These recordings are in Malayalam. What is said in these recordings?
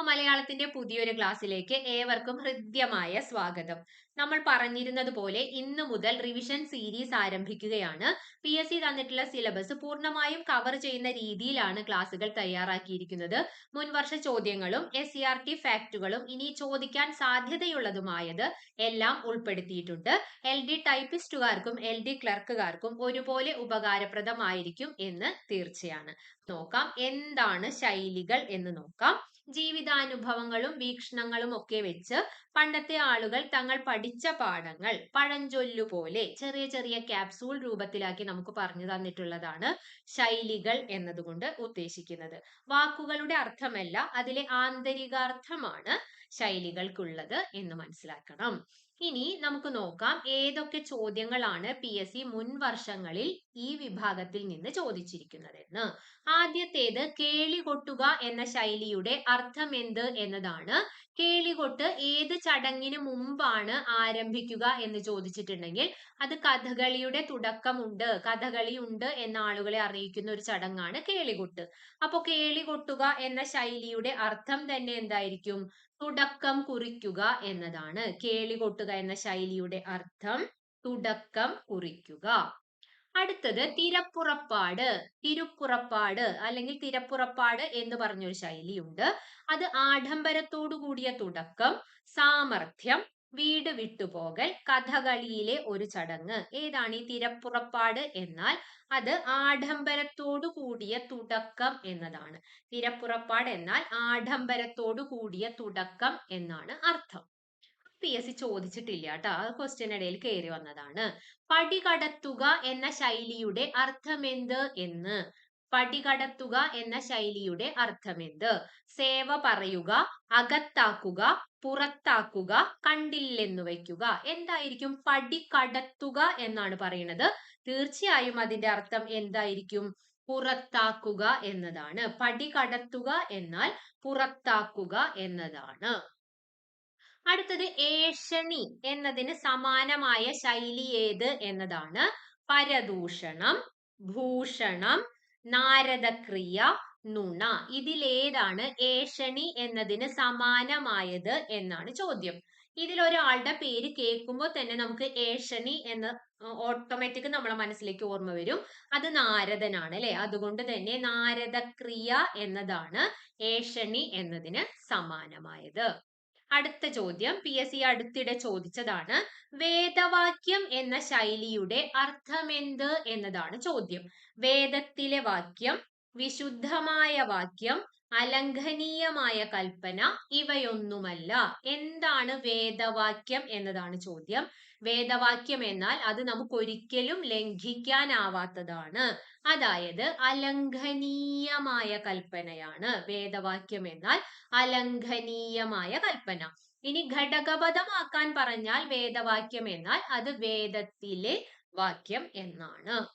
മലയാളത്തിന്റെ പുതിയൊരു ക്ലാസ്സിലേക്ക് ഏവർക്കും ഹൃദ്യമായ സ്വാഗതം. നമ്മൾ പറഞ്ഞിരുന്നത് പോലെ ഇന്ന് മുതൽ റിവിഷൻ സീരീസ് ആരംഭിക്കുകയാണ്. PSC തന്നിട്ടുള്ള സിലബസ് പൂർണ്ണമായും കവർ ചെയ്യുന്ന രീതിയിലാണ് ക്ലാസ്സുകൾ തയ്യാറാക്കിയിരിക്കുന്നത്. മുൻവർഷ ചോദ്യങ്ങളും SCERT ഫാക്റ്റുകളും ഇനി ചോദിക്കാൻ സാധ്യതയുള്ളതുമായത് എല്ലാം ഉൾപ്പെടുത്തിയിട്ടുണ്ട്. LD ടൈപ്പിസ്റ്റുകാർക്കും LD ക്ലർക്കുകാർക്കും ഒരുപോലെ ഉപകാരപ്രദമായിരിക്കും എന്ന് തീർച്ചയാണ്. നോക്കാം, എന്താണ് ശൈലികൾ എന്ന് നോക്കാം. ജീവിതാനുഭവങ്ങളും വീക്ഷണങ്ങളും ഒക്കെ വെച്ച് പണ്ടത്തെ ആളുകൾ തങ്ങൾ പഠിച്ച പാഠങ്ങൾ പഴഞ്ചൊല്ലു പോലെ ചെറിയ ചെറിയ ക്യാപ്സൂൾ രൂപത്തിലാക്കി നമുക്ക് പറഞ്ഞു തന്നിട്ടുള്ളതാണ് ശൈലികൾ എന്നതുകൊണ്ട് ഉദ്ദേശിക്കുന്നത്. വാക്കുകളുടെ അർത്ഥമല്ല, അതിലെ ആന്തരികാർത്ഥമാണ് ശൈലികൾക്കുള്ളത് എന്ന് മനസ്സിലാക്കണം. ഇനി നമുക്ക് നോക്കാം ഏതൊക്കെ ചോദ്യങ്ങളാണ് PSC മുൻ വർഷങ്ങളിൽ ഈ വിഭാഗത്തിൽ നിന്ന് ചോദിച്ചിരിക്കുന്നതെന്ന്. ആദ്യത്തേത് കേളികൊട്ടുക എന്ന ശൈലിയുടെ അർത്ഥം എന്ത് എന്നതാണ്. കേളികൊട്ട് ഏത് ചടങ്ങിന് മുമ്പാണ് ആരംഭിക്കുക എന്ന് ചോദിച്ചിട്ടുണ്ടെങ്കിൽ അത് കഥകളിയുടെ തുടക്കമുണ്ട്, കഥകളി ഉണ്ട് എന്ന ആളുകളെ അറിയിക്കുന്ന ഒരു ചടങ്ങാണ് കേളികൊട്ട്. അപ്പൊ കേളികൊട്ടുക എന്ന ശൈലിയുടെ അർത്ഥം തന്നെ എന്തായിരിക്കും? തുടക്കം കുറിക്കുക എന്നതാണ്. കേളികൊട്ടുക എന്ന ശൈലിയുടെ അർത്ഥം തുടക്കം കുറിക്കുക. അടുത്തത് തിരപ്പുറപ്പാട്. തിരുപ്പുറപ്പാട് അല്ലെങ്കിൽ തിരപ്പുറപ്പാട് എന്ന് പറഞ്ഞൊരു ശൈലിയുണ്ട്. അത് ആഡംബരത്തോടു കൂടിയ തുടക്കം, സാമർഥ്യം, വീട് വിട്ടുപോകൽ, കഥകളിയിലെ ഒരു ചടങ്ങ്. ഏതാണ് ഈ തിരപ്പുറപ്പാട് എന്നാൽ? അത് ആഡംബരത്തോടു കൂടിയ തുടക്കം എന്നതാണ്. തിരപ്പുറപ്പാട് എന്നാൽ ആഡംബരത്തോടു കൂടിയ തുടക്കം എന്നാണ് അർത്ഥം. PSC ചോദിച്ചിട്ടില്ല കേട്ടോ, അത് ക്വസ്റ്റ്യൻ ഇടയിൽ കയറി വന്നതാണ്. പടികടത്തുക എന്ന ശൈലിയുടെ അർത്ഥമെന്ത് എന്ന്. പടികടത്തുക എന്ന ശൈലിയുടെ അർത്ഥമെന്ത്? സേവ പറയുക, അകത്താക്കുക, പുറത്താക്കുക, കണ്ടില്ലെന്നു വയ്ക്കുക. എന്തായിരിക്കും പടികടത്തുക എന്നാണ് പറയുന്നത്? തീർച്ചയായും അതിന്റെ അർത്ഥം എന്തായിരിക്കും? പുറത്താക്കുക എന്നതാണ്. പടികടത്തുക എന്നാൽ പുറത്താക്കുക എന്നതാണ്. അടുത്തത് ഏഷണി എന്നതിന് സമാനമായ ശൈലി ഏത് എന്നതാണ്. പരദൂഷണം, ഭൂഷണം, നാരദക്രിയ, നുണ. ഇതിലേതാണ് ഏഷണി എന്നതിന് സമാനമായത് എന്നാണ് ചോദ്യം. ഇതിലൊരാളുടെ പേര് കേൾക്കുമ്പോൾ തന്നെ നമുക്ക് ഏഷണി എന്ന് ഓട്ടോമാറ്റിക് നമ്മളെ മനസ്സിലേക്ക് ഓർമ്മ വരും. അത് നാരദനാണ് അല്ലെ. അതുകൊണ്ട് തന്നെ നാരദക്രിയ എന്നതാണ് ഏഷണി എന്നതിന് സമാനമായത്. അടുത്ത ചോദ്യം PSC അടുത്തിടെ ചോദിച്ചതാണ്. വേദവാക്യം എന്ന ശൈലിയുടെ അർത്ഥമെന്ത് എന്നതാണ് ചോദ്യം. വേദത്തിലെ വാക്യം, വിശുദ്ധമായ വാക്യം, അലംഘനീയമായ കൽപ്പന ഇവയൊന്നുമല്ല. എന്താണ് വേദവാക്യം എന്നതാണ് ചോദ്യം. വേദവാക്യം എന്നാൽ അത് നമുക്ക് ഒരിക്കലും ലംഘിക്കാനാവാത്തതാണ്. അതായത് അലംഘനീയമായ കൽപ്പനയാണ് വേദവാക്യം എന്നാൽ. അലംഘനീയമായ കൽപ്പന. ഇനി ഘടകപദമാക്കാൻ പറഞ്ഞാൽ വേദവാക്യം എന്നാൽ അത് വേദത്തിലെ വാക്യം എന്നാണ്.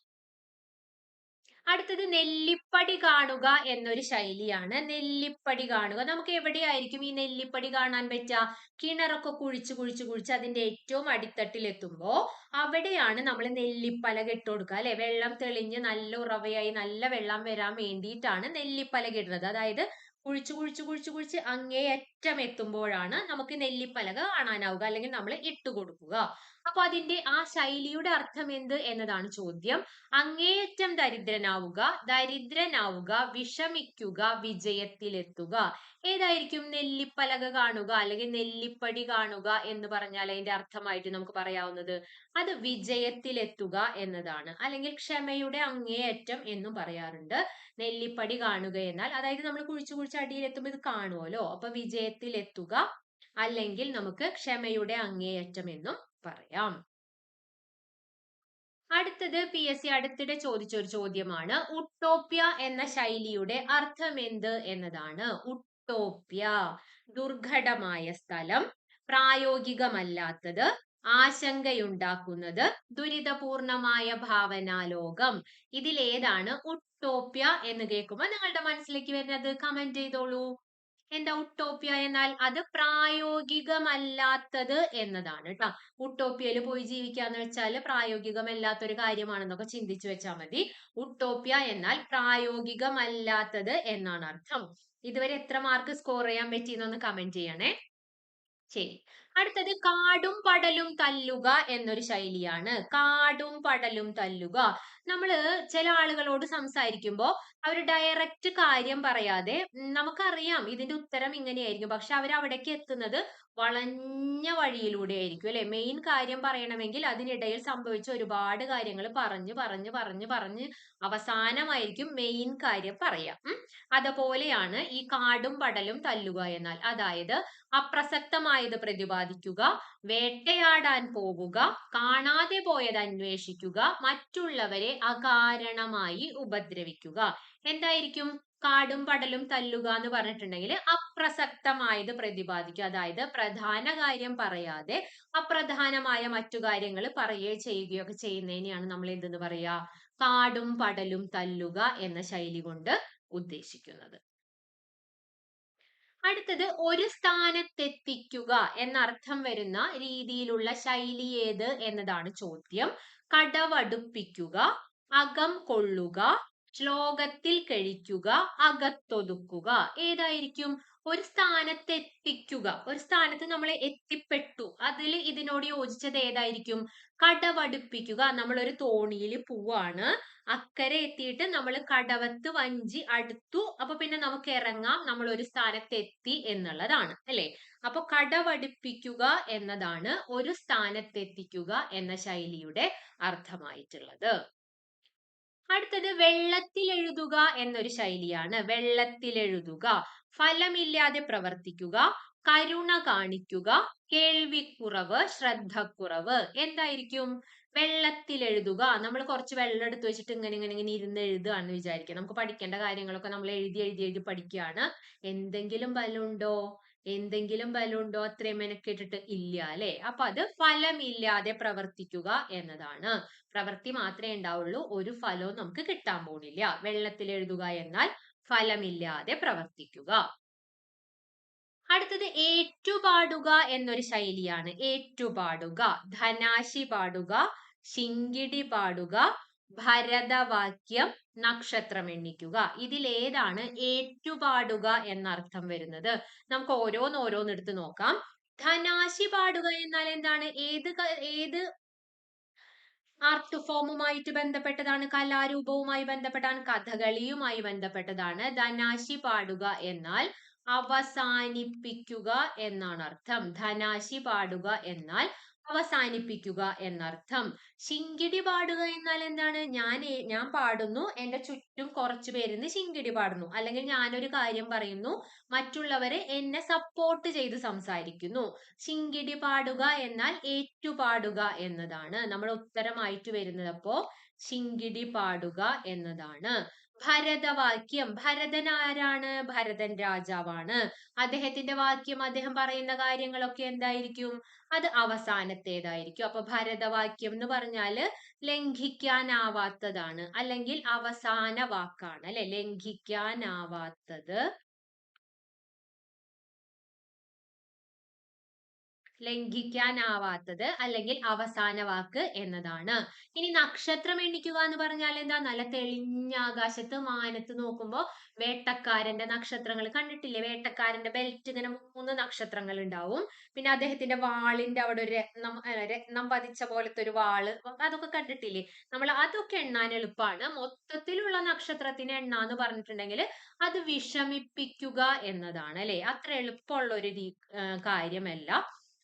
അടുത്തത് നെല്ലിപ്പടി കാണുക എന്നൊരു ശൈലിയാണ്. നെല്ലിപ്പടി കാണുക നമുക്ക് എവിടെയായിരിക്കും ഈ നെല്ലിപ്പടി കാണാൻ പറ്റുക? കിണറൊക്കെ കുഴിച്ച് അതിന്റെ ഏറ്റവും അടിത്തട്ടിൽ എത്തുമ്പോ അവിടെയാണ് നമ്മൾ നെല്ലിപ്പലക ഇട്ട് കൊടുക്കുക അല്ലെ. വെള്ളം തെളിഞ്ഞ് നല്ല ഉറവയായി നല്ല വെള്ളം വരാൻ വേണ്ടിയിട്ടാണ് നെല്ലിപ്പലക ഇടുന്നത്. അതായത് കുഴിച്ച് അങ്ങേയറ്റം എത്തുമ്പോഴാണ് നമുക്ക് നെല്ലിപ്പലക കാണാനാവുക അല്ലെങ്കിൽ നമ്മൾ ഇട്ട് കൊടുക്കുക. അപ്പൊ അതിന്റെ ആ ശൈലിയുടെ അർത്ഥം എന്ത് എന്നതാണ് ചോദ്യം. അങ്ങേയറ്റം ദരിദ്രനാവുക, വിഷമിക്കുക, വിജയത്തിലെത്തുക. ഏതായിരിക്കും നെല്ലിപ്പലക കാണുക അല്ലെങ്കിൽ നെല്ലിപ്പടി കാണുക എന്ന് പറഞ്ഞാൽ അതിന്റെ അർത്ഥമായിട്ട് നമുക്ക് പറയാവുന്നത്? അത് വിജയത്തിലെത്തുക എന്നതാണ്. അല്ലെങ്കിൽ ക്ഷമയുടെ അങ്ങേയറ്റം എന്നും പറയാറുണ്ട്. നെല്ലിപ്പടി കാണുക എന്നാൽ അതായത് നമ്മൾ കുഴിച്ച് അടിയിലെത്തുമ്പോൾ ഇത് കാണുമല്ലോ. അപ്പൊ വിജയത്തിലെത്തുക അല്ലെങ്കിൽ നമുക്ക് ക്ഷമയുടെ അങ്ങേയറ്റം എന്നും പറയാം. അടുത്തത് PSC അടുത്തിടെ ചോദിച്ച ഒരു ചോദ്യമാണ്. ഉട്ടോപ്യ എന്ന ശൈലിയുടെ അർത്ഥം എന്ത് എന്നതാണ്. ഉട്ടോപ്യ ദുർഘടമായ സ്ഥലം, പ്രായോഗികമല്ലാത്തത്, ആശങ്കയുണ്ടാക്കുന്നത്, ദുരിതപൂർണമായ ഭാവനാലോകം. ഇതിലേതാണ് ഉട്ടോപ്യ എന്ന് കേൾക്കുമ്പോൾ നിങ്ങളുടെ മനസ്സിലേക്ക് വരുന്നത്? കമന്റ് ചെയ്തോളൂ. എന്താ ഉട്ടോപ്യ എന്നാൽ? അത് പ്രായോഗികമല്ലാത്തത് എന്നതാണ് കേട്ടോ. ഉട്ടോപ്യയിൽ പോയി ജീവിക്കാന്ന് വെച്ചാൽ പ്രായോഗികമല്ലാത്തൊരു കാര്യമാണെന്നൊക്കെ ചിന്തിച്ചു വെച്ചാൽ മതി. ഉട്ടോപ്യ എന്നാൽ പ്രായോഗികമല്ലാത്തത് എന്നാണ് അർത്ഥം. ഇതുവരെ എത്ര മാർക്ക് സ്കോർ ചെയ്യാൻ പറ്റിയെന്നൊന്ന് കമന്റ് ചെയ്യണേ. ശരി. അടുത്തത് കാടും പടലും തല്ലുക എന്നൊരു ശൈലിയാണ്. കാടും പടലും തല്ലുക. നമ്മള് ചില ആളുകളോട് സംസാരിക്കുമ്പോൾ അവർ ഡയറക്റ്റ് കാര്യം പറയാതെ നമുക്കറിയാം ഇതിന്റെ ഉത്തരം ഇങ്ങനെയായിരിക്കും, പക്ഷെ അവർ അവിടേക്ക് എത്തുന്നത് വളഞ്ഞ വഴിയിലൂടെ ആയിരിക്കും അല്ലെ. മെയിൻ കാര്യം പറയണമെങ്കിൽ അതിനിടയിൽ സംഭവിച്ച ഒരുപാട് കാര്യങ്ങൾ പറഞ്ഞു പറഞ്ഞു പറഞ്ഞു പറഞ്ഞ് അവസാനമായിരിക്കും മെയിൻ കാര്യം പറയാം. അതുപോലെയാണ് ഈ കാടും പടലും തല്ലുക എന്നാൽ. അതായത് അപ്രസക്തമായത് പ്രതിപാദിക്കുക, വേട്ടയാടാൻ പോകുക, കാണാതെ പോയത് അന്വേഷിക്കുക, മറ്റുള്ളവരെ അകാരണമായി ഉപദ്രവിക്കുക. എന്തായിരിക്കും കാടും പടലും തല്ലുക എന്ന് പറഞ്ഞിട്ടുണ്ടെങ്കിൽ അപ്രസക്തമായത് പ്രതിപാദിക്കുക. അതായത് പ്രധാന കാര്യം പറയാതെ അപ്രധാനമായ മറ്റു കാര്യങ്ങൾ പറയുകയോ ചെയ്യുകയോ ഒക്കെ ചെയ്യുന്നതിനെയാണ് നമ്മൾ എന്തെന്ന് പറയാ, കാടും പടലും തല്ലുക എന്ന ശൈലി കൊണ്ട് ഉദ്ദേശിക്കുന്നത്. അടുത്തത് ഒരു സ്ഥാനത്തെത്തിക്കുക എന്നർത്ഥം വരുന്ന രീതിയിലുള്ള ശൈലി ഏത് എന്നതാണ് ചോദ്യം. കടവടുപ്പിക്കുക, അകം കൊള്ളുക, ശ്ലോകത്തിൽ കഴിക്കുക, അകത്തൊതുക്കുക. ഏതായിരിക്കും? ഒരു സ്ഥാനത്തെത്തിക്കുക, ഒരു സ്ഥാനത്ത് നമ്മളെ എത്തിപ്പെട്ടു, അതിൽ ഇതിനോട് യോജിച്ചത് ഏതായിരിക്കും? കടവടുപ്പിക്കുക. നമ്മൾ ഒരു തോണിയിൽ പോവാണ്, അക്കരെ എത്തിയിട്ട് നമ്മൾ കടവത്ത് വഞ്ചി അടുത്തു, അപ്പൊ പിന്നെ നമുക്ക് ഇറങ്ങാം, നമ്മൾ ഒരു സ്ഥാനത്ത് എത്തി എന്നുള്ളതാണ് അല്ലെ. അപ്പൊ കടവടുപ്പിക്കുക എന്നതാണ് ഒരു സ്ഥാനത്തെത്തിക്കുക എന്ന ശൈലിയുടെ അർത്ഥമായിട്ടുള്ളത്. അടുത്തത് വെള്ളത്തിൽ എഴുതുക എന്നൊരു ശൈലിയാണ്. വെള്ളത്തിൽ എഴുതുക, ഫലമില്ലാതെ പ്രവർത്തിക്കുക, കരുണ കാണിക്കുക, കേൾവിക്കുറവ്, ശ്രദ്ധക്കുറവ്. എന്തായിരിക്കും? വെള്ളത്തിൽ എഴുതുക. നമ്മൾ കുറച്ച് വെള്ളം എടുത്ത് വെച്ചിട്ട് ഇങ്ങനെ ഇങ്ങനെ ഇങ്ങനെ ഇരുന്ന് എഴുതുകയാണെന്ന് വിചാരിക്കുക. നമുക്ക് പഠിക്കേണ്ട കാര്യങ്ങളൊക്കെ നമ്മൾ എഴുതി എഴുതി എഴുതി പഠിക്കുകയാണ്. എന്തെങ്കിലും ബലമുണ്ടോ? എന്തെങ്കിലും ബലമുണ്ടോ? അത്രയും മെനക്കെട്ടിട്ട് ഇല്ല അല്ലെ. അപ്പൊ അത് ഫലമില്ലാതെ പ്രവർത്തിക്കുക എന്നതാണ്. പ്രവൃത്തി മാത്രമേ ഉണ്ടാവുള്ളൂ, ഒരു ഫലവും നമുക്ക് കിട്ടാൻ പോകുന്നില്ല. വെള്ളത്തിൽ എഴുതുക എന്നാൽ ഫലമില്ലാതെ പ്രവർത്തിക്കുക. അടുത്തത് ഏറ്റുപാടുക എന്നൊരു ശൈലിയാണ്. ഏറ്റുപാടുക, ധനാശി പാടുക, ശിങ്കിടി പാടുക, ഭരതവാക്യം, നക്ഷത്രം എണ്ണിക്കുക. ഇതിലേതാണ് ഏറ്റുപാടുക എന്നർത്ഥം വരുന്നത്? നമുക്ക് ഓരോന്നോരോന്നെടുത്ത് നോക്കാം. ധനാശി പാടുക എന്നാൽ എന്താണ്? ഏത് ആർട്ട് ഫോമുമായിട്ട് ബന്ധപ്പെട്ടതാണ്? കലാരൂപവുമായി ബന്ധപ്പെട്ടാണ്, കഥകളിയുമായി ബന്ധപ്പെട്ടതാണ്. ധനാശി പാടുക എന്നാൽ അവസാനിപ്പിക്കുക എന്നാണ് അർത്ഥം. ധനാശി പാടുക എന്നാൽ അവസാനിപ്പിക്കുക എന്നർത്ഥം. ശിങ്കിടി പാടുക എന്നാൽ എന്താണ്? ഞാൻ പാടുന്നു, എന്റെ ചുറ്റും കുറച്ചു പേരിന്ന് ശിങ്കിടി പാടുന്നു, അല്ലെങ്കിൽ ഞാനൊരു കാര്യം പറയുന്നു, മറ്റുള്ളവരെ എന്നെ സപ്പോർട്ട് ചെയ്ത് സംസാരിക്കുന്നു. ശിങ്കിടി പാടുക എന്നാൽ ഏറ്റുപാടുക എന്നതാണ്. നമ്മൾ ഉത്തരമായിട്ട് വരുന്നത് അപ്പോ ശിങ്കിടി പാടുക എന്നതാണ്. ഭരതവാക്യം, ഭരതൻ ആരാണ്? ഭരതൻ രാജാവാണ്. അദ്ദേഹത്തിന്റെ വാക്യം, അദ്ദേഹം പറയുന്ന കാര്യങ്ങളൊക്കെ എന്തായിരിക്കും? അത് അവസാനത്തേതായിരിക്കും. അപ്പൊ ഭരതവാക്യം എന്ന് പറഞ്ഞാല് ലംഘിക്കാനാവാത്തതാണ്, അല്ലെങ്കിൽ അവസാന വാക്കാണ് അല്ലെ. ലംഘിക്കാനാവാത്തത്, ലംഘിക്കാനാവാത്തത് അല്ലെങ്കിൽ അവസാന വാക്ക് എന്നതാണ്. ഇനി നക്ഷത്രം എണ്ണിക്കുക എന്ന് പറഞ്ഞാൽ എന്താ? നല്ല തെളിഞ്ഞ ആകാശത്ത് മാനത്ത് നോക്കുമ്പോൾ വേട്ടക്കാരന്റെ നക്ഷത്രങ്ങൾ കണ്ടിട്ടില്ലേ? വേട്ടക്കാരന്റെ ബെൽറ്റ് ഇങ്ങനെ 3 നക്ഷത്രങ്ങൾ ഉണ്ടാവും. പിന്നെ അദ്ദേഹത്തിന്റെ വാളിന്റെ അവിടെ ഒരു രത്നം പതിച്ച പോലത്തെ ഒരു വാള്, അതൊക്കെ കണ്ടിട്ടില്ലേ? നമ്മൾ അതൊക്കെ എണ്ണാൻ എളുപ്പമാണ്. മൊത്തത്തിലുള്ള നക്ഷത്രത്തിന് എണ്ണാന്ന് പറഞ്ഞിട്ടുണ്ടെങ്കിൽ അത് വിഷമിപ്പിക്കുക എന്നതാണ് അല്ലെ. അത്ര എളുപ്പമുള്ള ഒരു കാര്യമല്ല.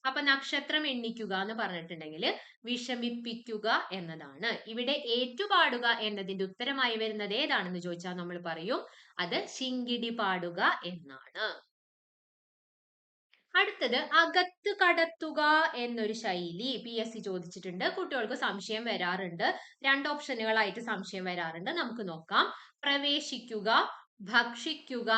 അപ്പൊ നക്ഷത്രം എണ്ണിക്കുക എന്ന് പറഞ്ഞിട്ടുണ്ടെങ്കിൽ വിഷമിപ്പിക്കുക എന്നതാണ്. ഇവിടെ ഏറ്റുപാടുക എന്നതിന്റെ ഉത്തരമായി വരുന്നത് ഏതാണെന്ന് ചോദിച്ചാൽ നമ്മൾ പറയും അത് ശിങ്കിടി പാടുക എന്നാണ്. അടുത്തത് അകത്ത് കടത്തുക എന്നൊരു ശൈലി PSC ചോദിച്ചിട്ടുണ്ട്. കുട്ടികൾക്ക് സംശയം വരാറുണ്ട്. 2 ഓപ്ഷനുകളായിട്ട് സംശയം വരാറുണ്ട്. നമുക്ക് നോക്കാം. പ്രവേശിക്കുക, ഭക്ഷിക്കുക,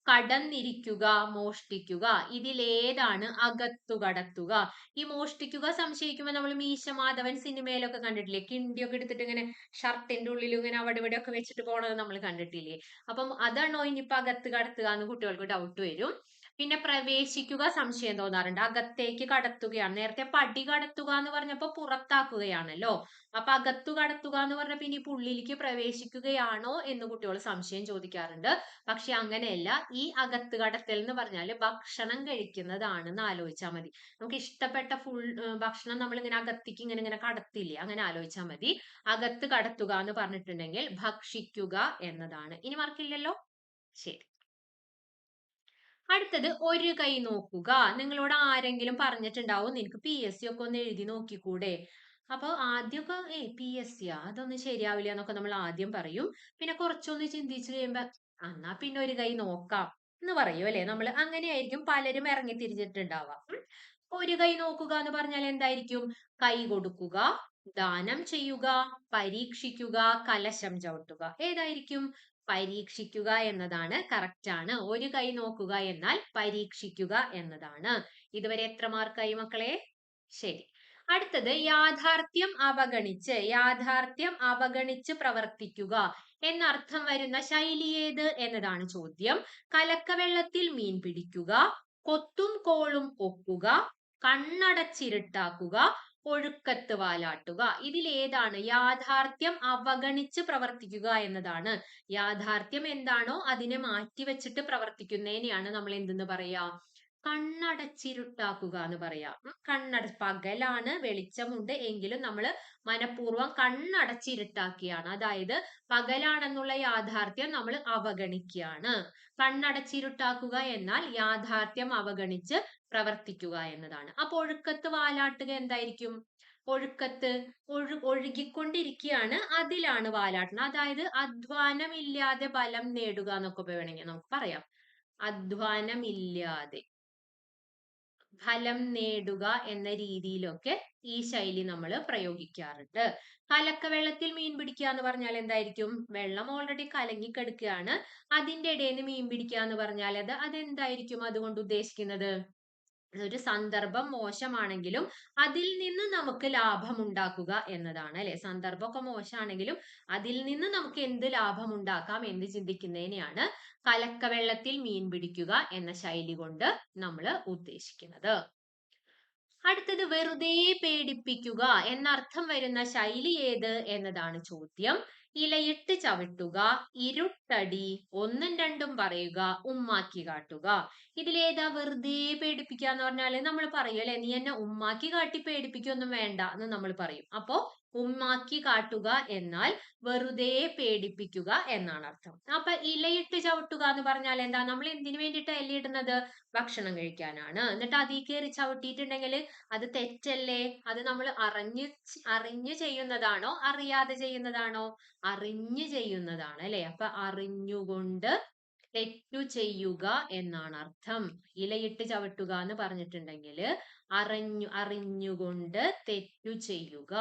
കടന്നിരിക്കുക, മോഷ്ടിക്കുക. ഇതിലേതാണ് അകത്തു കടത്തുക? ഈ മോഷ്ടിക്കുക സംശയിക്കുമ്പോൾ നമ്മൾ മീശ മാധവൻ സിനിമയിലൊക്കെ കണ്ടിട്ടില്ലേ? കിണ്ടിയൊക്കെ എടുത്തിട്ട് ഇങ്ങനെ ഷർട്ടിന്റെ ഉള്ളിൽ ഇങ്ങനെ അവിടെ ഇവിടെ ഒക്കെ വെച്ചിട്ട് പോണത് നമ്മൾ കണ്ടിട്ടില്ലേ? അപ്പം അതാണോ ഇനിയിപ്പോ അകത്ത് കടത്തുക എന്ന് കുട്ടികൾക്ക് ഡൗട്ട് വരും. പിന്നെ പ്രവേശിക്കുക സംശയം തോന്നാറുണ്ട്. അകത്തേക്ക് കടത്തുകയാണ്. നേരത്തെ പടി കടത്തുക എന്ന് പറഞ്ഞപ്പോ പുറത്താക്കുകയാണല്ലോ. അപ്പൊ അകത്തു കടത്തുക എന്ന് പറഞ്ഞപ്പോ ഇനി ഉള്ളിലേക്ക് പ്രവേശിക്കുകയാണോ എന്ന് കുട്ടികൾ സംശയം ചോദിക്കാറുണ്ട്. പക്ഷെ അങ്ങനെയല്ല. ഈ അകത്ത് കടത്തൽ എന്ന് പറഞ്ഞാൽ ഭക്ഷണം കഴിക്കുന്നതാണെന്ന് ആലോചിച്ചാൽ മതി. നമുക്ക് ഇഷ്ടപ്പെട്ട ഭക്ഷണം നമ്മൾ ഇങ്ങനെ അകത്തേക്ക് ഇങ്ങനെ ഇങ്ങനെ കടത്തില്ലേ, അങ്ങനെ ആലോചിച്ചാൽ മതി. അകത്ത് കടത്തുക എന്ന് പറഞ്ഞിട്ടുണ്ടെങ്കിൽ ഭക്ഷിക്കുക എന്നതാണ്. ഇനി മാർക്കില്ലല്ലോ. ശരി. അടുത്തത് ഒരു കൈ നോക്കുക. നിങ്ങളോട് ആരെങ്കിലും പറഞ്ഞിട്ടുണ്ടാവും നിനക്ക് PSC ഒക്കെ ഒന്ന് എഴുതി നോക്കിക്കൂടെ. അപ്പൊ ആദ്യമൊക്കെ PSC അതൊന്നും ശരിയാവില്ല എന്നൊക്കെ നമ്മൾ ആദ്യം പറയും. പിന്നെ കുറച്ചൊന്ന് ചിന്തിച്ചു കഴിയുമ്പോ എന്നാ പിന്നെ ഒരു കൈ നോക്കാം എന്ന് പറയും അല്ലെ. നമ്മൾ അങ്ങനെയായിരിക്കും പലരും ഇറങ്ങി തിരിഞ്ഞിട്ടുണ്ടാവാം. ഒരു കൈ നോക്കുക എന്ന് പറഞ്ഞാൽ എന്തായിരിക്കും? കൈ കൊടുക്കുക, ദാനം ചെയ്യുക, പരീക്ഷിക്കുക, കലശം ചവിട്ടുക. ഏതായിരിക്കും? പരീക്ഷിക്കുക എന്നതാണ്. കറക്റ്റ് ആണ്. ഒരു കൈ നോക്കുക എന്നാൽ പരീക്ഷിക്കുക എന്നതാണ്. ഇതുവരെ എത്ര മാർക്കായി മക്കളെ? ശരി. അടുത്തത് യാഥാർത്ഥ്യം അവഗണിച്ച് പ്രവർത്തിക്കുക എന്നർത്ഥം വരുന്ന ശൈലി ഏത് എന്നതാണ് ചോദ്യം. കലക്കവെള്ളത്തിൽ മീൻ പിടിക്കുക, കൊത്തും കോളും ഒക്കുക, കണ്ണടച്ചിരുട്ടാക്കുക, ഒഴുക്കത്ത് വാലാട്ടുക. ഇതിൽ ഏതാണ്? യാഥാർത്ഥ്യം അവഗണിച്ച് പ്രവർത്തിക്കുക എന്നതാണ്. യാഥാർത്ഥ്യം എന്താണോ അതിനെ മാറ്റി വെച്ചിട്ട് പ്രവർത്തിക്കുന്നതിനെയാണ് നമ്മൾ എന്തെന്ന് പറയാ? കണ്ണടച്ചിരുട്ടാക്കുക എന്ന് പറയാം. പകലാണ്, വെളിച്ചമുണ്ട് എങ്കിലും നമ്മൾ മനഃപൂർവ്വം കണ്ണടച്ചിരുട്ടാക്കിയാണ്. അതായത് പകലാണെന്നുള്ള യാഥാർത്ഥ്യം നമ്മൾ അവഗണിക്കുകയാണ്. കണ്ണടച്ചിരുട്ടാക്കുക എന്നാൽ യാഥാർത്ഥ്യം അവഗണിച്ച് പ്രവർത്തിക്കുക എന്നതാണ്. അപ്പൊ ഒഴുക്കത്ത് വാലാട്ടുക എന്തായിരിക്കും? ഒഴുക്കത്ത് ഒഴുകിക്കൊണ്ടിരിക്കുകയാണ്, അതിലാണ് വാലാട്ടുന്നത്. അതായത് അധ്വാനമില്ലാതെ ബലം നേടുക എന്നൊക്കെ വേണമെങ്കിൽ നമുക്ക് പറയാം. അധ്വാനമില്ലാതെ ഫലം നേടുക എന്ന രീതിയിലൊക്കെ ഈ ശൈലി നമ്മൾ പ്രയോഗിക്കാറുണ്ട്. കലക്കവെള്ളത്തിൽ മീൻ പിടിക്കുക എന്ന് പറഞ്ഞാൽ എന്തായിരിക്കും? വെള്ളം ഓൾറെഡി കലങ്ങിക്കിടക്കുകയാണ്, അതിന്റെ ഇടയിൽ നിന്ന് മീൻ പിടിക്കുക എന്ന് പറഞ്ഞാൽ അതെന്തായിരിക്കും അതുകൊണ്ട് ഉദ്ദേശിക്കുന്നത്? ഒരു സന്ദർഭം മോശമാണെങ്കിലും അതിൽ നിന്ന് നമുക്ക് ലാഭം ഉണ്ടാക്കുക എന്നതാണ് അല്ലെ. സന്ദർഭമൊക്കെ മോശമാണെങ്കിലും അതിൽ നിന്ന് നമുക്ക് എന്ത് ലാഭം ഉണ്ടാക്കാം എന്ന് ചിന്തിക്കുന്നതിനെയാണ് കലക്കവെള്ളത്തിൽ മീൻ പിടിക്കുക എന്ന ശൈലി കൊണ്ട് നമ്മൾ ഉദ്ദേശിക്കുന്നത്. അടുത്തത് വെറുതെ പേടിപ്പിക്കുക എന്നർത്ഥം വരുന്ന ശൈലി ഏത് എന്നതാണ് ചോദ്യം. ഇലയിട്ട് ചവിട്ടുക, ഇരുട്ടടി, ഒന്നും രണ്ടും പറയുക, ഉമ്മാക്കി കാട്ടുക. ഇതിലേതാ വെറുതെ പേടിപ്പിക്കുക എന്ന് പറഞ്ഞാല് നമ്മൾ പറയും അല്ലെ, നീ എന്നെ ഉമ്മാക്കി കാട്ടി പേടിപ്പിക്കൊന്നും വേണ്ട എന്ന് നമ്മൾ പറയും. അപ്പോ ഉമ്മാക്കി കാട്ടുക എന്നാൽ വെറുതെ പേടിപ്പിക്കുക എന്നാണ് അർത്ഥം. അപ്പൊ ഇലയിട്ട് ചവിട്ടുക എന്ന് പറഞ്ഞാൽ എന്താ? നമ്മൾ എന്തിനു വേണ്ടിയിട്ടാ ഇലയിടുന്നത്? ഭക്ഷണം കഴിക്കാനാണ്. എന്നിട്ട് അതിൽ കയറി ചവിട്ടിയിട്ടുണ്ടെങ്കിൽ അത് തെറ്റല്ലേ? അത് നമ്മൾ അറിഞ്ഞു ചെയ്യുന്നതാണോ അറിയാതെ ചെയ്യുന്നതാണോ? അറിഞ്ഞു ചെയ്യുന്നതാണ് അല്ലെ. അപ്പൊ അറിഞ്ഞുകൊണ്ട് തെറ്റു ചെയ്യുക എന്നാണ് അർത്ഥം. ഇലയിട്ട് ചവിട്ടുക എന്ന് പറഞ്ഞിട്ടുണ്ടെങ്കിൽ അറിഞ്ഞുകൊണ്ട് തെറ്റു ചെയ്യുക.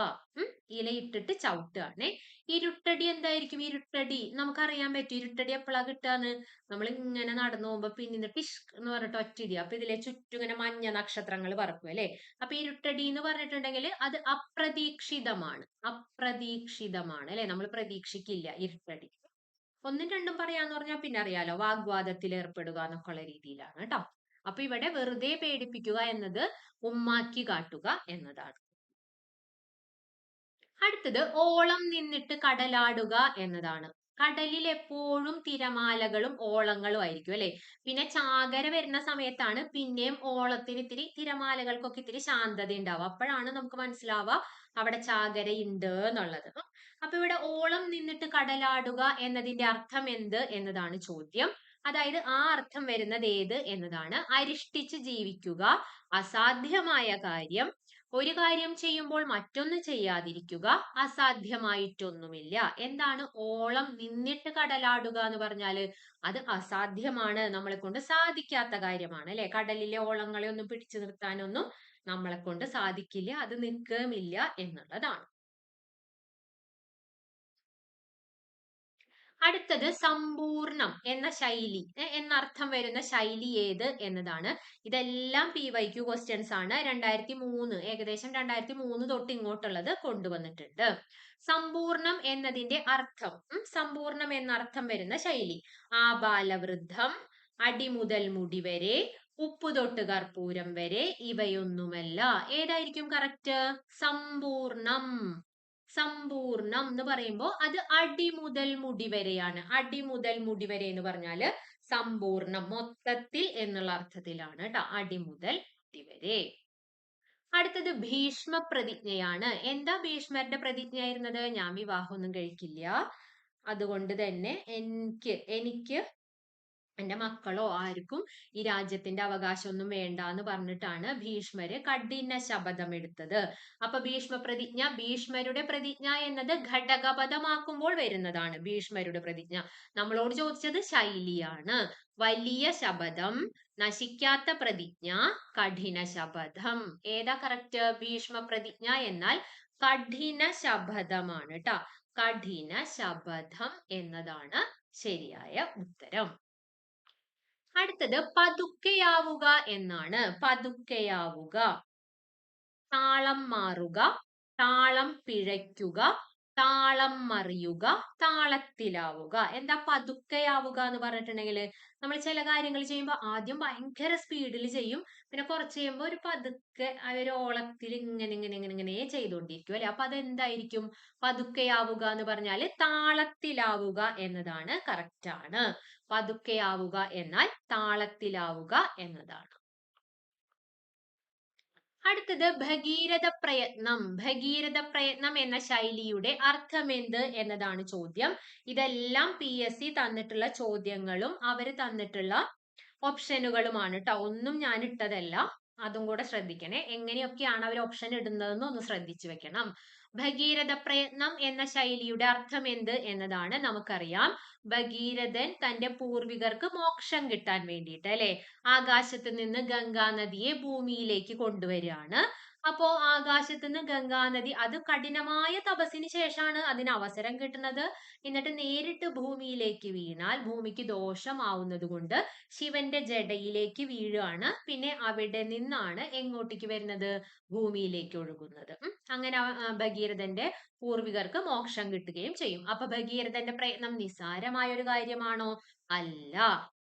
ഇലയിട്ടിട്ട് ചവിട്ടുകയാണേ. ഇരുട്ടടി എന്തായിരിക്കും? ഇരുട്ടടി നമുക്കറിയാൻ പറ്റും. ഇരുട്ടടി എപ്പോഴാ കിട്ടാന്ന്? നമ്മൾ ഇങ്ങനെ നടന്നു പോകുമ്പോ പിന്നിന്ന് ടിഷ് എന്ന് പറഞ്ഞിട്ട് ഒറ്റയിടി. അപ്പൊ ഇതിലെ ചുറ്റും ഇങ്ങനെ മഞ്ഞ നക്ഷത്രങ്ങൾ പറക്കും അല്ലെ. അപ്പൊ ഇരുട്ടടി എന്ന് പറഞ്ഞിട്ടുണ്ടെങ്കിൽ അത് അപ്രതീക്ഷിതമാണ്. അപ്രതീക്ഷിതമാണ് അല്ലെ. നമ്മൾ പ്രതീക്ഷിക്കില്ല ഇരുട്ടടി. ഒന്നും രണ്ടും പറയാന്ന് പറഞ്ഞാൽ പിന്നെ അറിയാലോ, വാഗ്വാദത്തിൽ ഏർപ്പെടുക എന്നൊക്കെ ഉള്ള രീതിയിലാണ് കേട്ടോ. അപ്പൊ ഇവിടെ വെറുതെ പേടിപ്പിക്കുക എന്നത് ഉമ്മാക്കി കാട്ടുക എന്നതാണ്. അടുത്തത് ഓളം നിന്നിട്ട് കടലാടുക എന്നതാണ്. കടലിൽ എപ്പോഴും തിരമാലകളും ഓളങ്ങളും ആയിരിക്കും അല്ലെ. പിന്നെ ചാകര വരുന്ന സമയത്താണ് പിന്നെയും ഓളത്തിന് ഇത്തിരി, തിരമാലകൾക്കൊക്കെ ഇത്തിരി ശാന്തത ഉണ്ടാവുക. അപ്പോഴാണ് നമുക്ക് മനസ്സിലാവുക അവിടെ ചാകര ഉണ്ട് എന്നുള്ളത്. അപ്പൊ ഇവിടെ ഓളം നിന്നിട്ട് കടലാടുക എന്നതിന്റെ അർത്ഥം എന്ത് എന്നതാണ് ചോദ്യം. അതായത് ആ അർത്ഥം വരുന്നത് ഏത് എന്നതാണ്. അരിഷ്ടിച്ച് ജീവിക്കുക, അസാധ്യമായ കാര്യം, ഒരു കാര്യം ചെയ്യുമ്പോൾ മറ്റൊന്ന് ചെയ്യാതിരിക്കുക, അസാധ്യമായിട്ടൊന്നുമില്ല. എന്താണ് ഓളം നിന്നിട്ട് കടലാടുക എന്ന് പറഞ്ഞാല്? അത് അസാധ്യമാണ്, നമ്മളെ കൊണ്ട് സാധിക്കാത്ത കാര്യമാണ് അല്ലെ. കടലിലെ ഓളങ്ങളെ ഒന്നും പിടിച്ചു നിർത്താനൊന്നും നമ്മളെ കൊണ്ട് സാധിക്കില്ല, അത് നിൽക്കുകയുമില്ല എന്നുള്ളതാണ്. അടുത്തത് സമ്പൂർണം എന്ന ശൈലി എന്നർത്ഥം വരുന്ന ശൈലി ഏത് എന്നതാണ്. ഇതെല്ലാം PYQ ക്വസ്റ്റ്യൻസ് ആണ്. 2003 ഏകദേശം 2003 തൊട്ട് ഇങ്ങോട്ടുള്ളത് കൊണ്ടുവന്നിട്ടുണ്ട്. സമ്പൂർണം എന്നതിന്റെ അർത്ഥം, സമ്പൂർണം എന്നർത്ഥം വരുന്ന ശൈലി: ആബാലവൃദ്ധം, അടി മുതൽ മുടി വരെ, ഉപ്പു തൊട്ട് കർപ്പൂരം വരെ ഇവയൊന്നുമല്ല. ഏതായിരിക്കും കറക്റ്റ്? സമ്പൂർണം. സമ്പൂർണം എന്ന് പറയുമ്പോൾ അത് അടി മുതൽ മുടി വരെയാണ്. അടി മുതൽ മുടി വരെ എന്ന് പറഞ്ഞാല് സമ്പൂർണം, മൊത്തത്തിൽ എന്നുള്ള അർത്ഥത്തിലാണ് കേട്ടോ. അടി മുതൽ മുടി വരെ. അടുത്തത് ഭീഷ്മ പ്രതിജ്ഞയാണ്. എന്താ ഭീഷ്മരുടെ പ്രതിജ്ഞ ആയിരുന്നത്? ഞാൻ വിവാഹമൊന്നും കഴിക്കില്ല, അതുകൊണ്ട് തന്നെ എനിക്ക് എന്റെ മക്കളോ ആർക്കും ഈ രാജ്യത്തിന്റെ അവകാശമൊന്നും വേണ്ട എന്ന് പറഞ്ഞിട്ടാണ് ഭീഷ്മര് കഠിന ശപഥം എടുത്തത്. അപ്പൊ ഭീഷ്മ പ്രതിജ്ഞ, ഭീഷ്മരുടെ പ്രതിജ്ഞ എന്നത് ഘടകപദമാക്കുമ്പോൾ വരുന്നതാണ്. ഭീഷ്മരുടെ പ്രതിജ്ഞ നമ്മളോട് ചോദിച്ചത് ശൈലിയാണ്. വലിയ ശപഥം, നശിക്കാത്ത പ്രതിജ്ഞ, കഠിന ശപഥം. ഏതാ കറക്റ്റ്? ഭീഷ്മ പ്രതിജ്ഞ എന്നാൽ കഠിന ശപഥമാണ് കേട്ടോ. കഠിന ശപഥം എന്നതാണ് ശരിയായ ഉത്തരം. അടുത്തത് പതുക്കെയാവുക എന്നാണ്. പതുക്കെയാവുക, താളം മാറുക, താളം പിഴയ്ക്കുക, താളം മറിയുക, താളത്തിലാവുക. എന്താ പതുക്കെയാവുക എന്ന് പറഞ്ഞിട്ടുണ്ടെങ്കിൽ നമ്മൾ ചില കാര്യങ്ങൾ ചെയ്യുമ്പോൾ ആദ്യം ഭയങ്കര സ്പീഡിൽ ചെയ്യും, പിന്നെ കുറച്ച് കഴിയുമ്പോൾ ഒരു പതുക്കെ ഒരു ഓളത്തിൽ ഇങ്ങനെ ഇങ്ങനെ ഇങ്ങനെ ഇങ്ങനെ ചെയ്തുകൊണ്ടിരിക്കും അല്ലെ. അപ്പൊ അതെന്തായിരിക്കും? പതുക്കെയാവുക എന്ന് പറഞ്ഞാല് താളത്തിലാവുക എന്നതാണ്. കറക്റ്റ് ആണ്. പതുക്കെയാവുക എന്നാൽ താളത്തിലാവുക എന്നതാണ്. അടുത്തത് ഭഗീരഥ പ്രയത്നം. ഭഗീരഥ പ്രയത്നം എന്ന ശൈലിയുടെ അർത്ഥമെന്ത് എന്നതാണ് ചോദ്യം. ഇതെല്ലാം PSC തന്നിട്ടുള്ള ചോദ്യങ്ങളും അവര് തന്നിട്ടുള്ള ഓപ്ഷനുകളുമാണ് ട്ടോ. ഒന്നും ഞാൻ ഇട്ടതല്ല, അതും കൂടെ ശ്രദ്ധിക്കണേ. എങ്ങനെയൊക്കെയാണ് അവർ ഓപ്ഷൻ ഇടുന്നതെന്ന് ഒന്ന് ശ്രദ്ധിച്ചു വെക്കണം. ഭഗീരഥ പ്രയത്നം എന്ന ശൈലിയുടെ അർത്ഥം എന്ത് എന്നതാണ്. നമുക്കറിയാം, ഭഗീരഥൻ തന്റെ പൂർവികർക്ക് മോക്ഷം കിട്ടാൻ വേണ്ടിയിട്ട് അല്ലെ, ആകാശത്ത് നിന്ന് ഗംഗാ നദിയെ ഭൂമിയിലേക്ക് കൊണ്ടുവരികയാണ്. അപ്പോ ആകാശത്ത് നിന്ന് ഗംഗാ നദി, അത് കഠിനമായ തപസ്സിന് ശേഷമാണ് അതിന് അവസരം കിട്ടുന്നത്. എന്നിട്ട് നേരിട്ട് ഭൂമിയിലേക്ക് വീണാൽ ഭൂമിക്ക് ദോഷമാവുന്നത് കൊണ്ട് ശിവന്റെ ജടയിലേക്ക് വീഴുകയാണ്. പിന്നെ അവിടെ നിന്നാണ് എങ്ങോട്ടേക്ക് വരുന്നത്? ഭൂമിയിലേക്ക് ഒഴുകുന്നത്. അങ്ങനെ ഭഗീരഥന്റെ പൂർവികർക്ക് മോക്ഷം കിട്ടുകയും ചെയ്യും. അപ്പൊ ഭഗീരഥന്റെ പ്രയത്നം നിസ്സാരമായ ഒരു കാര്യമാണോ? അല്ല.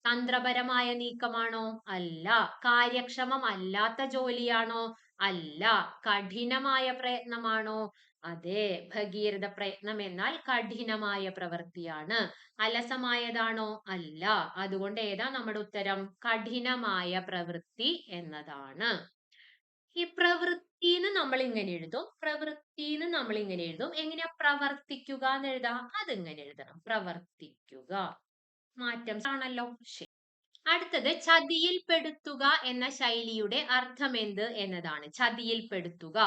തന്ത്രപരമായ നീക്കമാണോ? അല്ല. കാര്യക്ഷമമല്ലാത്ത ജോലിയാണോ? അല്ല. കഠിനമായ പ്രയത്നമാണോ? അതെ. ഭഗീരഥ പ്രയത്നം എന്നാൽ കഠിനമായ പ്രവൃത്തിയാണ്. അലസമായതാണോ? അല്ല. അതുകൊണ്ട് ഏതാ നമ്മുടെ ഉത്തരം? കഠിനമായ പ്രവൃത്തി എന്നതാണ്. ഈ പ്രവൃത്തിന്ന് നമ്മൾ ഇങ്ങനെ എഴുതും, പ്രവൃത്തിന്ന് നമ്മൾ ഇങ്ങനെ എഴുതും. എങ്ങനെയാ പ്രവർത്തിക്കുക എന്ന് എഴുതാം? അതിങ്ങനെ എഴുതണം, പ്രവർത്തിക്കുക. മാറ്റം ആണല്ലോ. ശരി. അടുത്തത് ചതിയിൽപ്പെടുത്തുക എന്ന ശൈലിയുടെ അർത്ഥമെന്ത് എന്നതാണ്. ചതിയിൽപ്പെടുത്തുക.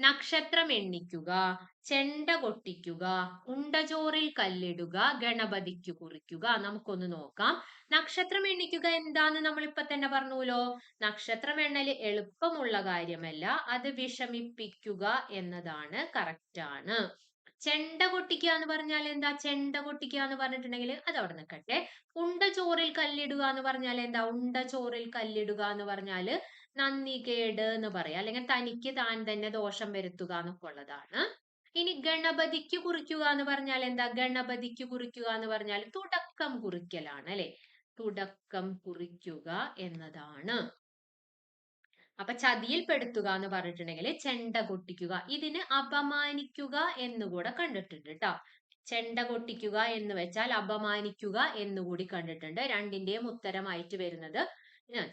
നക്ഷത്രം എണ്ണിക്കുക, ചെണ്ട കൊട്ടിക്കുക, ഉണ്ടചോറിൽ കല്ലിടുക, ഗണപതിക്ക് കുറിക്കുക. നമുക്കൊന്ന് നോക്കാം. നക്ഷത്രം എണ്ണിക്കുക എന്താന്ന് നമ്മൾ ഇപ്പൊ തന്നെ പറഞ്ഞുല്ലോ. നക്ഷത്രം എണ്ണല് എളുപ്പമുള്ള കാര്യമല്ല, അത് വിഷമിപ്പിക്കുക എന്നതാണ്. കറക്റ്റ് ആണ്. ചെണ്ട കൊട്ടിക്കുക എന്ന് പറഞ്ഞാൽ എന്താ? ചെണ്ട കൊട്ടിക്കുക എന്ന് പറഞ്ഞിട്ടുണ്ടെങ്കിൽ അത് അവിടെ നിൽക്കട്ടെ. ഉണ്ട ചോറിൽ കല്ലിടുക എന്ന് പറഞ്ഞാൽ എന്താ? ഉണ്ട ചോറിൽ കല്ലിടുക എന്ന് പറഞ്ഞാല് നന്ദികേട് എന്ന് പറയാം, അല്ലെങ്കിൽ തനിക്ക് താൻ തന്നെ ദോഷം വരുത്തുക എന്നൊക്കെ ഉള്ളതാണ്. ഇനി ഗണപതിക്ക് കുറിക്കുക എന്ന് പറഞ്ഞാൽ എന്താ? ഗണപതിക്ക് കുറിക്കുക എന്ന് പറഞ്ഞാൽ തുടക്കം കുറിക്കലാണ് അല്ലെ. തുടക്കം കുറിക്കുക എന്നതാണ്. അപ്പൊ ചതിയിൽപ്പെടുത്തുക എന്ന് പറഞ്ഞിട്ടുണ്ടെങ്കിൽ ചെണ്ട കൊട്ടിക്കുക. ഇതിന് അപമാനിക്കുക എന്നുകൂടെ കണ്ടിട്ടുണ്ട് കേട്ടോ. ചെണ്ട കൊട്ടിക്കുക എന്ന് വെച്ചാൽ അപമാനിക്കുക എന്നുകൂടി കണ്ടിട്ടുണ്ട്. രണ്ടിന്റെയും ഉത്തരമായിട്ട് വരുന്നത്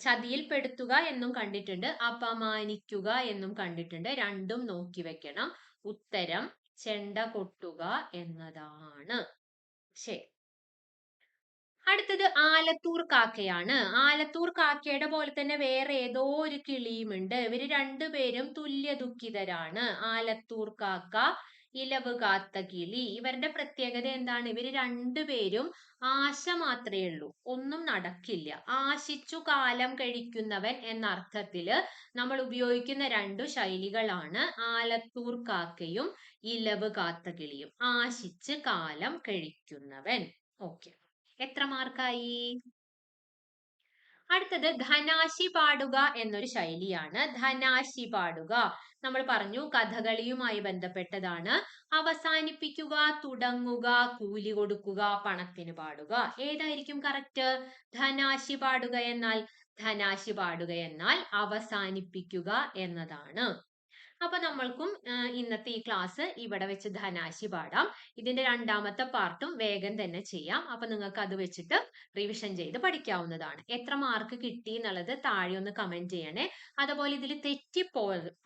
ചതിയിൽപ്പെടുത്തുക എന്നും കണ്ടിട്ടുണ്ട്, അപമാനിക്കുക എന്നും കണ്ടിട്ടുണ്ട്. രണ്ടും നോക്കി വെക്കണം. ഉത്തരം ചെണ്ട കൊട്ടുക എന്നതാണ്. ശരി. അടുത്തത് ആലത്തൂർ കാക്കയാണ്. ആലത്തൂർ കാക്കയുടെ പോലെ തന്നെ വേറെ ഏതോ ഒരു കിളിയുമുണ്ട്. ഇവര് രണ്ടുപേരും തുല്യ ദുഃഖിതരാണ്. ആലത്തൂർ കാക്ക, ഇലവ് കാത്ത കിളി. ഇവരുടെ പ്രത്യേകത എന്താണ്? ഇവര് രണ്ടുപേരും ആശ മാത്രമേ ഉള്ളൂ, ഒന്നും നടക്കില്ല. ആശിച്ചു കാലം കഴിക്കുന്നവൻ എന്ന അർത്ഥത്തില് നമ്മൾ ഉപയോഗിക്കുന്ന രണ്ടു ശൈലികളാണ് ആലത്തൂർ കാക്കയും ഇലവ് കാത്ത കിളിയും. ആശിച്ച് കാലം കഴിക്കുന്നവൻ. ഓക്കെ, എത്ര മാർക്കായി? അടുത്തത് ധനാശി പാടുക എന്നൊരു ശൈലിയാണ്. ധനാശി പാടുക നമ്മൾ പറഞ്ഞു കഥകളിയുമായി ബന്ധപ്പെട്ടതാണ്. അവസാനിപ്പിക്കുക, തുടങ്ങുക, കൂലി കൊടുക്കുക, പണത്തിന് പാടുക. ഏതായിരിക്കും കറക്റ്റ്? ധനാശി പാടുക എന്നാൽ ധനാശി പാടുക എന്നാൽ അവസാനിപ്പിക്കുക എന്നതാണ്. അപ്പൊ നമ്മൾക്കും ഇന്നത്തെ ഈ ക്ലാസ് ഇവിടെ വെച്ച് ധനാശി പാടാം. ഇതിന്റെ രണ്ടാമത്തെ പാർട്ടും വേഗം തന്നെ ചെയ്യാം. അപ്പൊ നിങ്ങൾക്ക് അത് വെച്ചിട്ട് റിവിഷൻ ചെയ്ത് പഠിക്കാവുന്നതാണ്. എത്ര മാർക്ക് കിട്ടി എന്നുള്ളത് താഴെ ഒന്ന് കമന്റ് ചെയ്യണേ. അതുപോലെ ഇതിൽ തെറ്റി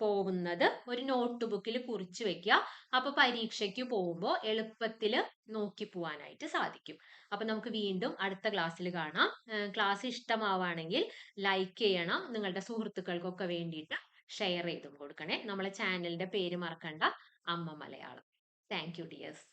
പോകുന്നത് ഒരു നോട്ട് ബുക്കിൽ കുറിച്ച് വെക്കുക. അപ്പൊ പരീക്ഷയ്ക്ക് പോകുമ്പോൾ എളുപ്പത്തിൽ നോക്കി പോവാനായിട്ട് സാധിക്കും. അപ്പൊ നമുക്ക് വീണ്ടും അടുത്ത ക്ലാസ്സിൽ കാണാം. ക്ലാസ് ഇഷ്ടമാവാണെങ്കിൽ ലൈക്ക് ചെയ്യണം. നിങ്ങളുടെ സുഹൃത്തുക്കൾക്കൊക്കെ വേണ്ടിയിട്ട് ഷെയർ ചെയ്തും കൊടുക്കണേ. നമ്മളെ ചാനലിന്റെ പേര് മറക്കണ്ട, അമ്മ മലയാളം. Thank you dears.